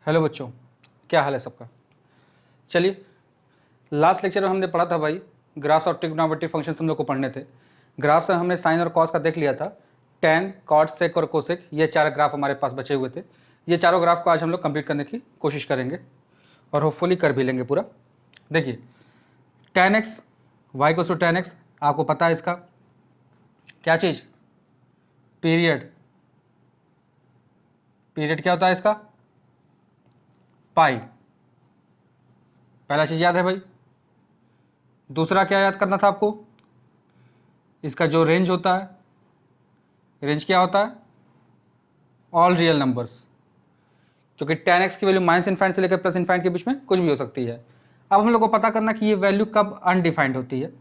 Hello बच्चों, क्या हाल है सबका। चलिए, लास्ट लेक्चर में हमने पढ़ा था भाई, ग्राफ्स और ट्रिग्नोमेट्रिक फंक्शंस हम लोग को पढ़ने थे। ग्राफ्स में हमने साइन और कॉस का देख लिया था। टैन, कॉट, सेक और कोसेक, ये 4 ग्राफ हमारे पास बचे हुए थे। ये चारों ग्राफ को आज हम लोग कंप्लीट करने की कोशिश करेंगे और होपफुली कर भी लेंगे पूरा। देखिए, tan x y को tan x, आपको पता है इसका क्या चीज़, पीरियड। पीरियड क्या होता है इसका, पाई। पहला चीज़ याद है भाई। दूसरा क्या याद करना था आपको, इसका जो रेंज होता है, रेंज क्या होता है, ऑल रियल नंबर्स, क्योंकि tan x की वैल्यू -∞ से लेकर +∞ के बीच में कुछ भी हो सकती है। अब हम लोग को पता करना कि ये वैल्यू कब अनडिफाइंड होती है।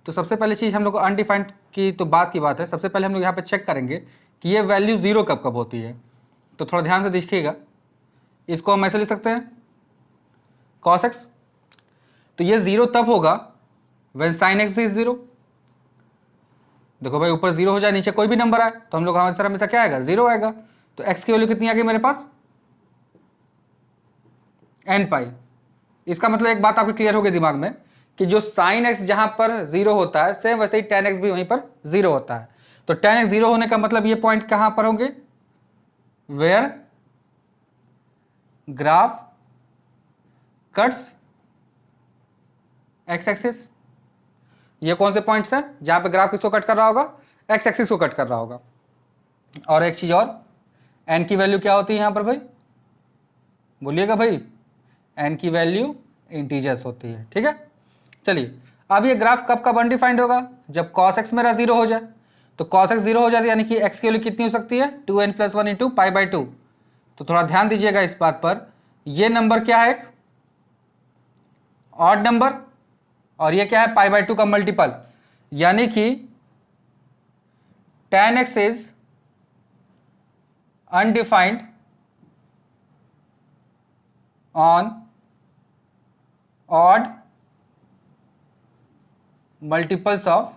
तो सबसे पहले चीज़ हम लोग को अनडिफाइंड की तो बात की बात है, सबसे पहले हम लोग यहाँ पे चेक करेंगे कि ये वैल्यू ज़ीरो कब कब होती है। तो थोड़ा ध्यान से देखिएगा, इसको हम ऐसे लिख सकते हैं cos x, तो ये ज़ीरो तब होगा when sin x is zero. देखो भाई, ऊपर ज़ीरो हो जाए, नीचे कोई भी नंबर आए तो हम लोग हमेशा क्या आएगा, ज़ीरो आएगा। तो x की वैल्यू कितनी आ गई मेरे पास, n पाई। इसका मतलब एक बात आपकी क्लियर हो गई दिमाग में कि जो साइन x जहां पर ज़ीरो होता है, सेम वैसे ही tan x भी वहीं पर ज़ीरो होता है। तो tan x ज़ीरो होने का मतलब ये पॉइंट कहां पर होंगे, where graph cuts x axis. ये कौन से पॉइंट्स हैं जहां पे ग्राफ किसको कट कर रहा होगा, x एक्सिस को कट कर रहा होगा। और एक चीज और, n की वैल्यू क्या होती है यहां पर भाई, बोलिएगा भाई, n की वैल्यू इंटीजर्स होती है। ठीक है, चलिए, अब ये ग्राफ कब कब अनडिफाइंड होगा, जब cos x मेरा जीरो हो जाए। तो cos x जीरो हो जाती है, यानी कि x की वैल्यू कितनी हो सकती है, 2n+1 इंटू π/2। तो थोड़ा ध्यान दीजिएगा इस बात पर, ये नंबर क्या है, एक ऑड नंबर, और ये क्या है, π/2 का मल्टीपल, यानी कि tan x is undefined on odd multiples of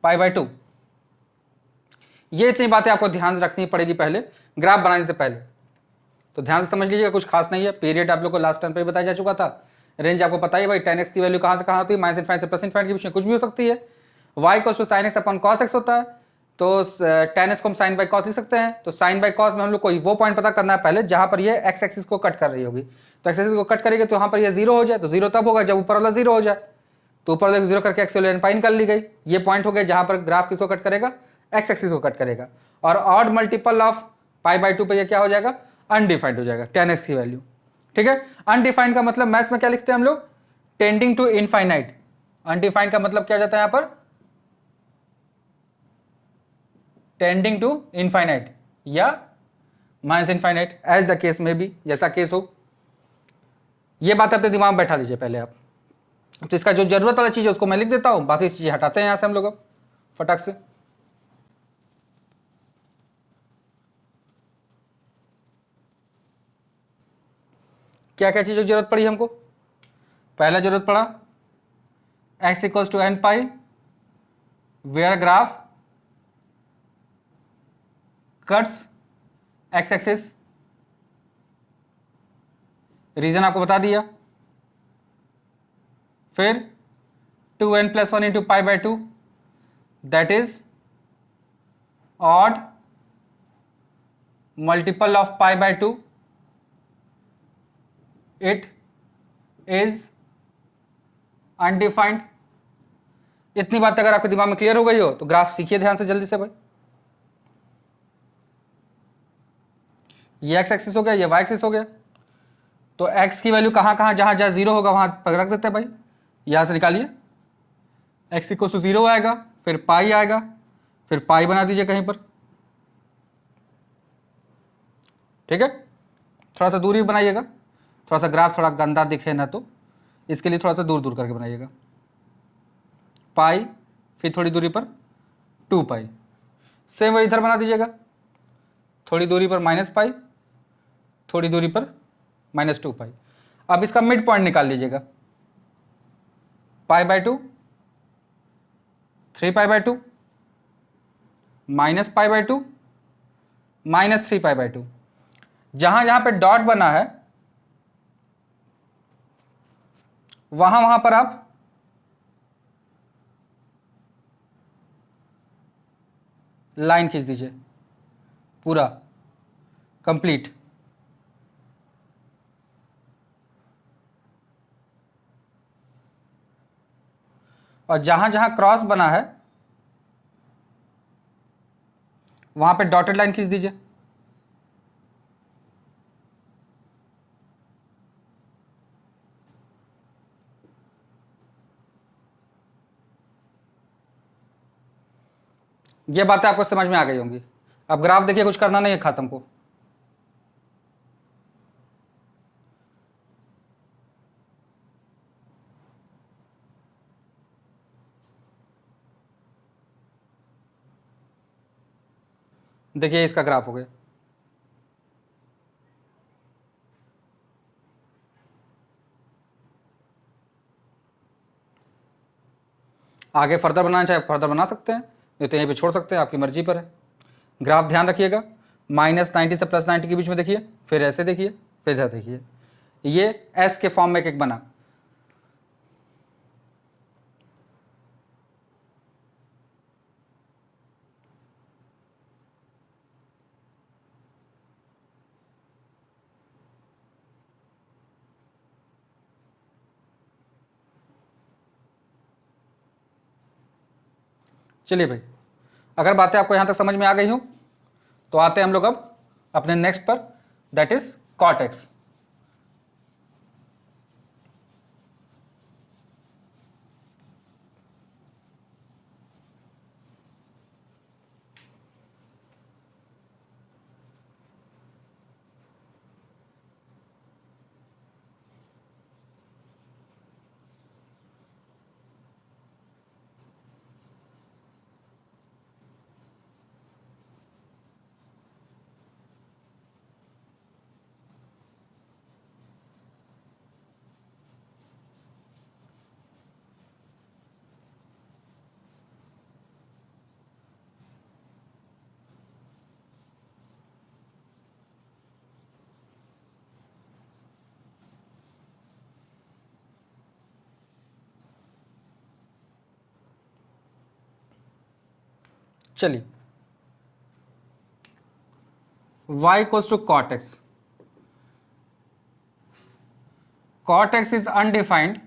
π/2। ये इतनी बातें आपको ध्यान से रखनी पड़ेगी पहले, ग्राफ बनाने से पहले। तो ध्यान से समझ लीजिएगा, कुछ खास नहीं है। पीरियड आप लोग को लास्ट टाइम पे बताया जा चुका था। रेंज आपको पता ही भाई, tan x की वैल्यू कहां से कहां होती है, -∞ से +∞ के बीच में कुछ भी हो सकती है। y को sin x upon cos x होता है, तो tan x को हम sin बाई cos लिख सकते हैं। तो sin बाई cos में हम लोग को वो पॉइंट पता करना है पहले जहां पर ये x एक्सिस को कट कर रही होगी। तो x एक्सिस को कट करेगी तो वहां पर ये जीरो हो जाए। तो जीरो तब होगा जब ऊपर वाला जीरो हो जाए। तो ऊपर वाले जीरो करके x वैल्यू n पाई निकाल ली गई। ये पॉइंट हो गया जहां पर ग्राफ किसको कट करेगा, x एक्सिस को कट करेगा। और ऑड मल्टीपल ऑफ π/2 पे ये क्या हो जाएगा, अनडिफाइंड हो जाएगा tan x की वैल्यू। ठीक है, अनडिफाइंड का मतलब मैथ्स में क्या लिखते हैं हम लोग, टेंडिंग टू इनफाइनाइट। अनडिफाइंड का मतलब क्या जाता है यहां पर, टेंडिंग टू इनफाइनाइट या -∞, एज द केस में भी, जैसा केस हो। ये बात अपने दिमाग में बैठा लीजिए पहले आप। तो इसका जो जरूरत वाला चीज है उसको मैं लिख देता हूं, बाकी चीजें हटाते हैं यहां से हम लोग अब फटाक से। क्या क्या चीज़ों की जरूरत पड़ी हमको, पहला जरूरत पड़ा x = n pi where graph cuts x axis. Reason आपको बता दिया। फिर 2n+1 into π/2, that is odd multiple of π/2, it is undefined. इतनी बात अगर आपके दिमाग में क्लियर हो गई हो तो ग्राफ सीखिए ध्यान से जल्दी से भाई। ये x एक्सिस हो गया, ये y एक्सिस हो गया। तो x की वैल्यू कहां कहां, जहां जहां जीरो होगा वहां पर रख देते हैं भाई। यहां से निकालिए, x = 0 आएगा, फिर पाई आएगा, फिर पाई बना दीजिए कहीं पर। ठीक है, थोड़ा सा दूरी बनाइएगा, थोड़ा सा ग्राफ थोड़ा गंदा दिखे ना, तो इसके लिए थोड़ा सा दूर दूर करके बनाइएगा। पाई, फिर थोड़ी दूरी पर 2 पाई, सेम वही इधर बना दीजिएगा, थोड़ी दूरी पर -पाई, थोड़ी दूरी पर -2 पाई। अब इसका मिड पॉइंट निकाल लीजिएगा, π/2, 3π/2, -π/2, -3π/2। जहां जहां पे डॉट बना है वहां वहां पर आप लाइन खींच दीजिए, पूरा कंप्लीट। और जहां जहां क्रॉस बना है वहां पे डॉटेड लाइन खींच दीजिए। ये बातें आपको समझ में आ गई होंगी। अब ग्राफ देखिए, कुछ करना नहीं है खास हमको। देखिए इसका ग्राफ हो गया। आगे फर्दर बनाना चाहे फर्दर बना सकते हैं, ये तो यहीं पे छोड़ सकते हैं, आपकी मर्जी पर है। ग्राफ ध्यान रखिएगा, -90 से +90 के बीच में देखिए, फिर ऐसे देखिए, फिर इधर देखिए। ये एस के फॉर्म में एक बना। चलिए भाई, अगर बातें आपको यहां तक समझ में आ गई हो तो आते हैं हम लोग अब अपने नेक्स्ट पर, दैट इज कॉर्टेक्स। चलिए, y equals to cot x, cot x is undefined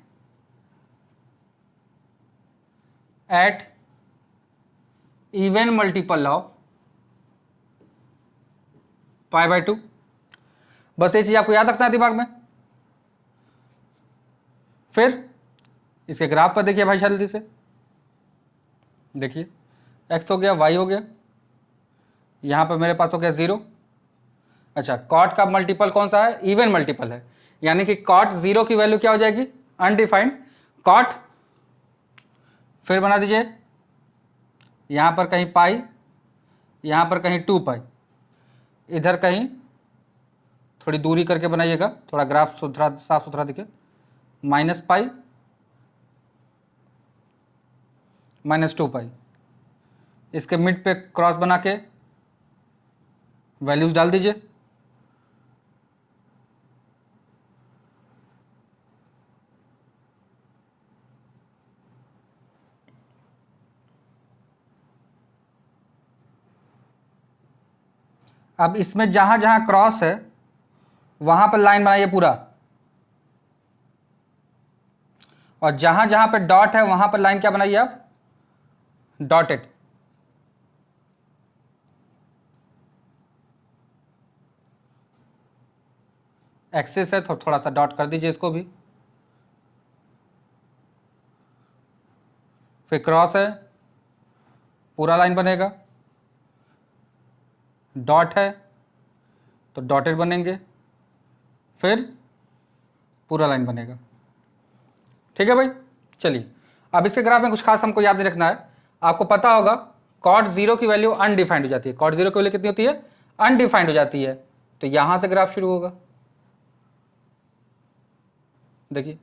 at even multiple of π/2। बस ये चीज आपको याद रखना है दिमाग में। फिर इसके ग्राफ पर देखिए भाई जल्दी से, देखिए x हो गया, y हो गया, यहां पर मेरे पास हो गया 0। अच्छा, कॉट का मल्टीपल कौन सा है? इवन मल्टीपल है, यानी कि कॉट 0 की वैल्यू क्या हो जाएगी? अनडिफाइंड। कॉट फिर बना दीजिए, यहां पर कहीं पाई, यहां पर कहीं 2π, इधर कहीं थोड़ी दूरी करके बनाइएगा, थोड़ा ग्राफ सुथरा साफ सुथरा दिखे। -π -2π, इसके मिड पे क्रॉस बना के वैल्यूज डाल दीजिए। अब इसमें जहां जहां क्रॉस है वहां पर लाइन बनाइए पूरा, और जहां जहां पे डॉट है वहां पर लाइन क्या बनाइए आप? डॉटेड। एक्सेस है तो थोड़ा सा डॉट कर दीजिए इसको भी। फिर क्रॉस है, पूरा लाइन बनेगा। डॉट है तो डॉटेड बनेंगे, फिर पूरा लाइन बनेगा। ठीक है भाई। चलिए, अब इसके ग्राफ में कुछ खास हमको याद नहीं रखना है। आपको पता होगा कॉट 0 की वैल्यू अनडिफाइंड हो जाती है। कॉट 0 की वैल्यू कितनी होती है? अनडिफाइंड हो जाती है। तो यहां से ग्राफ शुरू होगा, देखिए।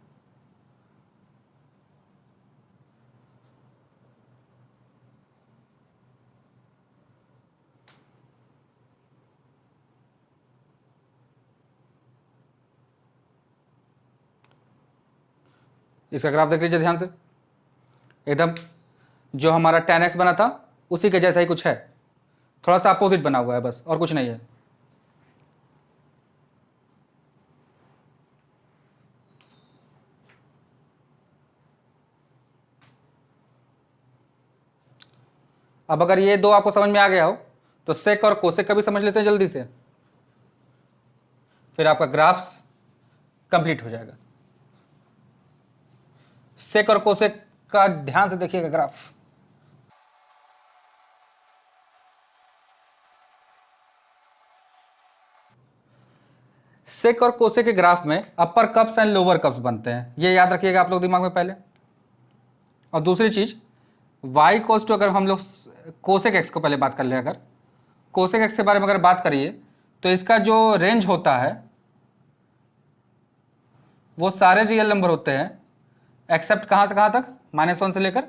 इसका ग्राफ देख लीजिए ध्यान से, एकदम जो हमारा tan x बना था उसी के जैसा ही कुछ है, थोड़ा सा अपोजिट बना हुआ है बस, और कुछ नहीं है। अब अगर ये दो आपको समझ में आ गया हो तो सेक और कोसेक का भी समझ लेते हैं जल्दी से, फिर आपका ग्राफ कंप्लीट हो जाएगा। सेक और कोसेक का ध्यान से देखिएगा ग्राफ। सेक और कोसेक के ग्राफ में अपर कप्स एंड लोअर कप्स बनते हैं, ये याद रखिएगा आप लोग दिमाग में पहले। और दूसरी चीज y कोस टू, अगर हम लोग कोसेक एक्स को पहले बात कर ले, अगर कोसेक एक्स के बारे में अगर बात करिए तो इसका जो रेंज होता है वो सारे रियल नंबर होते हैं एक्सेप्ट कहाँ से कहाँ तक, -1 से लेकर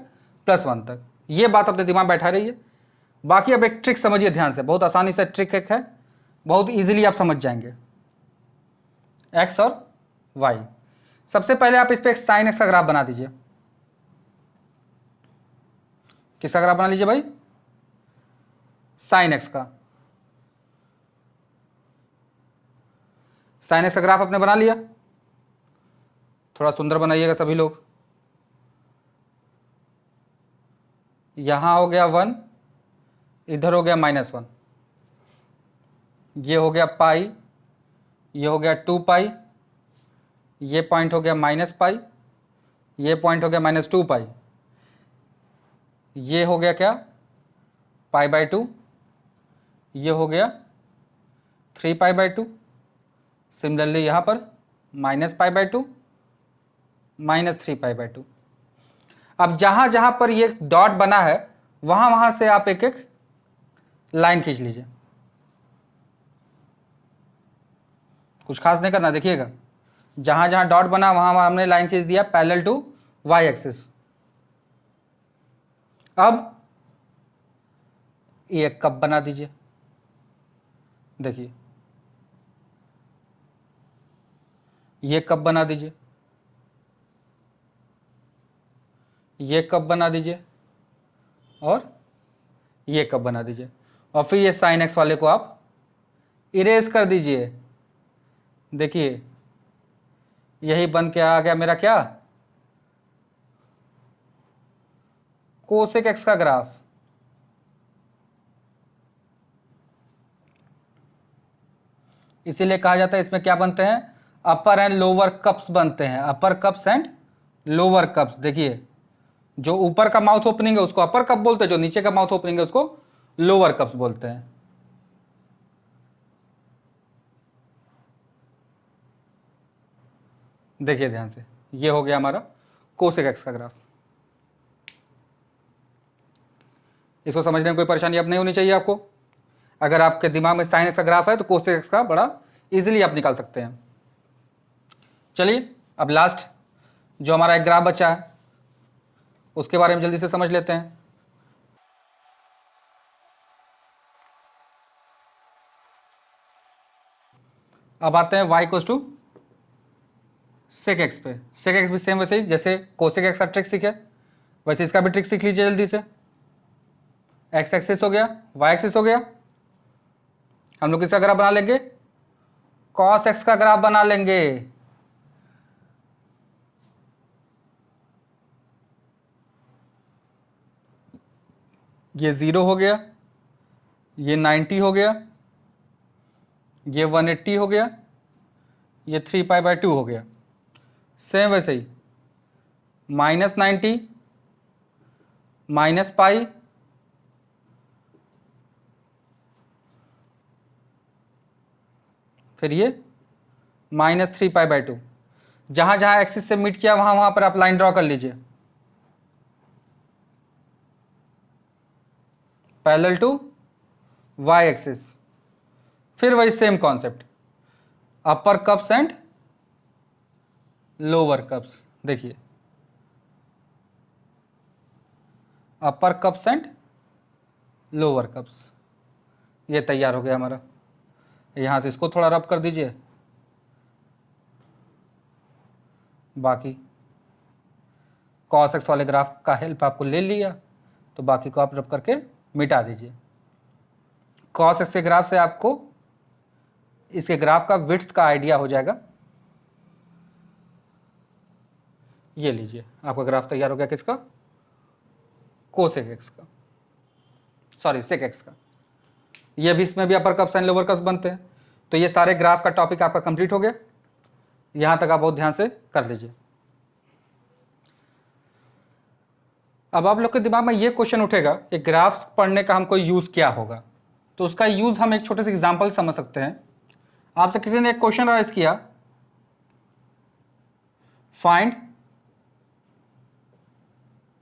+1 तक। ये बात अपने दिमाग में बैठा रही है। बाकी अब एक ट्रिक समझिए ध्यान से, बहुत आसानी से ट्रिक एक है, बहुत इजीली आप समझ जाएंगे। x और y, सबसे पहले आप इस पर एक साइन एक्स का ग्राफ बना दीजिए। किसका ग्राफ बना लीजिए भाई? साइन एक्स का। साइन एक्स का ग्राफ आपने बना लिया, थोड़ा सुंदर बनाइएगा सभी लोग। यहां हो गया 1, इधर हो गया -1, ये हो गया पाई, ये हो गया 2 पाई, ये पॉइंट हो गया -पाई, ये पॉइंट हो गया -2 पाई, ये हो गया क्या, π/2, ये हो गया 3π/2। सिमिलरली यहाँ पर -π/2, -3π/2। अब जहाँ जहाँ पर ये डॉट बना है वहाँ वहाँ से आप एक एक लाइन खींच लीजिए, कुछ खास नहीं करना। देखिएगा जहाँ जहाँ डॉट बना वहाँ हमने लाइन खींच दिया पैरेलल टू वाई एक्सिस। अब ये एक कप बना दीजिए, देखिए ये कप बना दीजिए, ये कप बना दीजिए, और ये कप बना दीजिए, और फिर ये साइन एक्स वाले को आप इरेज कर दीजिए। देखिए यही बन के आ गया मेरा क्या, कोसेक एक्स का ग्राफ। इसीलिए कहा जाता है इसमें क्या बनते हैं, अपर एंड लोअर कप्स बनते हैं, अपर कप्स एंड लोअर कप्स। देखिए जो ऊपर का माउथ ओपनिंग है उसको अपर कप बोलते हैं, जो नीचे का माउथ ओपनिंग है उसको लोअर कप्स बोलते हैं। देखिए ध्यान से, ये हो गया हमारा कोसेक एक्स का ग्राफ। इसको समझने में कोई परेशानी अब नहीं होनी चाहिए आपको। अगर आपके दिमाग में साइन एक्स का ग्राफ है तो कोसेक एक्स का बड़ा इजीली आप निकाल सकते हैं। चलिए अब लास्ट जो हमारा एक ग्राफ बचा है उसके बारे में जल्दी से समझ लेते हैं। अब आते हैं y equals to sec x पे। सेक एक्स भी सेम वैसे ही जैसे कोसेक एक्स का ट्रिक सीखे वैसे इसका भी ट्रिक सीख लीजिए जल्दी से। एक्स एक्सिस हो गया, वाई एक्सिस हो गया, हम लोग किसका ग्राफ बना लेंगे, कॉस एक्स का ग्राफ बना लेंगे। ये 0 हो गया, ये 90 हो गया, ये 180 हो गया, ये 3π/2 हो गया। सेम वैसे ही -90 -पाई, फिर ये -3π/2। जहां जहां एक्सिस से मीट किया वहां वहां पर आप लाइन ड्रॉ कर लीजिए पैरेलल टू वाई एक्सिस। फिर वही same concept, upper cups and lower cups. देखिए upper cups and lower cups, ये तैयार हो गया हमारा। यहां से इसको थोड़ा रब कर दीजिए, बाकी cos x वाले ग्राफ का हेल्प आपको ले लिया, तो बाकी को आप रब करके मिटा दीजिए। cos x के ग्राफ से आपको इसके ग्राफ का विड्थ का आइडिया हो जाएगा। ये लीजिए, आपका ग्राफ तैयार हो गया किसका? कोसेक एक्स का, सॉरी सेक एक्स का। ये भी, इसमें भी अपर कप्स एंड लोअर कप्स बनते हैं। तो ये सारे ग्राफ का टॉपिक आपका कंप्लीट हो गया। यहां तक आप बहुत ध्यान से कर लीजिए। अब आप लोग के दिमाग में ये क्वेश्चन उठेगा कि ग्राफ्स पढ़ने का हमको यूज क्या होगा। तो उसका यूज हम एक छोटे से एग्जांपल समझ सकते हैं। आपसे किसी ने एक क्वेश्चन राइज किया, find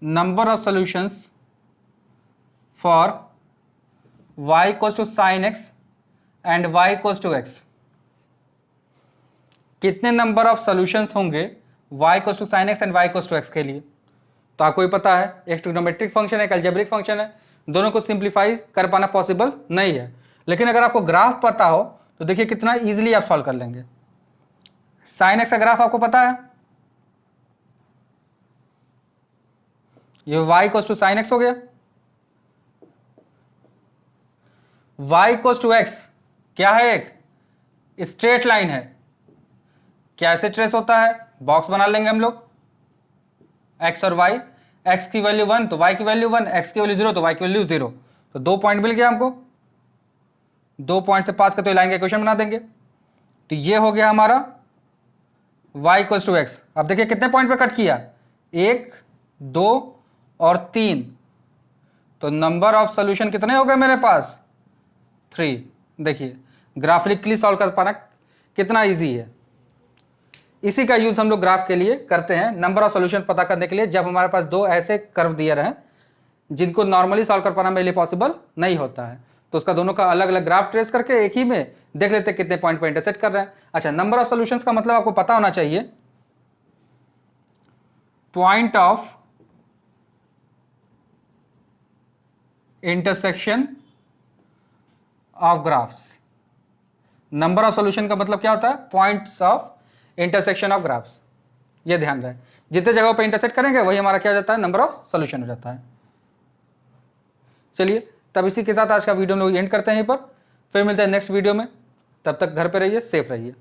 number of solutions for y equals to sine x and y equals to x। कितने नंबर ऑफ सॉल्यूशंस होंगे y equals to sine x and y equals to x के लिए? तो आपको ही पता है, एक ट्रिग्नोमेट्रिक फंक्शन है, एक अलजेब्रिक फंक्शन है, दोनों को सिंप्लीफाई कर पाना पॉसिबल नहीं है। लेकिन अगर आपको ग्राफ पता हो तो देखिए कितना इजीली आप सॉल्व कर लेंगे। साइन x का ग्राफ आपको पता है, ये y equals to sine x हो गया। y इक्वल्स टू x क्या है? एक स्ट्रेट लाइन है। कैसे ट्रेस होता है? बॉक्स बना लेंगे हम लोग, x और y, x की वैल्यू 1 तो y की वैल्यू 1, x की वैल्यू 0 तो y की वैल्यू 0। तो 2 पॉइंट मिल गया हमको, 2 पॉइंट से पास करते हुए लाइन का इक्वेशन बना देंगे। तो ये हो गया हमारा y इक्वल्स टू x। अब देखिए कितने पॉइंट पे कट किया, 1, 2 और 3। तो नंबर ऑफ सॉल्यूशन कितने हो गए मेरे पास? 3। देखिए ग्राफिकली सॉल्व कर पाना कितना इजी है। इसी का यूज हम लोग ग्राफ के लिए करते हैं, नंबर ऑफ सॉल्यूशन पता करने के लिए, जब हमारे पास दो ऐसे कर्व दिए रहे जिनको नॉर्मली सॉल्व कर पाना मेरे लिए पॉसिबल नहीं होता है। तो उसका दोनों का अलग अलग ग्राफ ट्रेस करके एक ही में देख लेते हैं कितने पॉइंट पे इंटरसेक्ट कर रहे हैं। अच्छा, नंबर ऑफ सॉल्यूशंस का मतलब आपको पता होना चाहिए point of intersection of graphs. Number of solution का मतलब क्या होता है? Points of intersection of graphs. ये ध्यान रहे, जितने जगहों पे इंटरसेक्ट करेंगे वही हमारा क्या हो जाता है? नंबर ऑफ सॉल्यूशन हो जाता है। चलिए, तब इसी के साथ आज का वीडियो हम लोग एंड करते हैं यहीं पर। फिर मिलते हैं नेक्स्ट वीडियो में। तब तक घर पे रहिए, सेफ रहिए।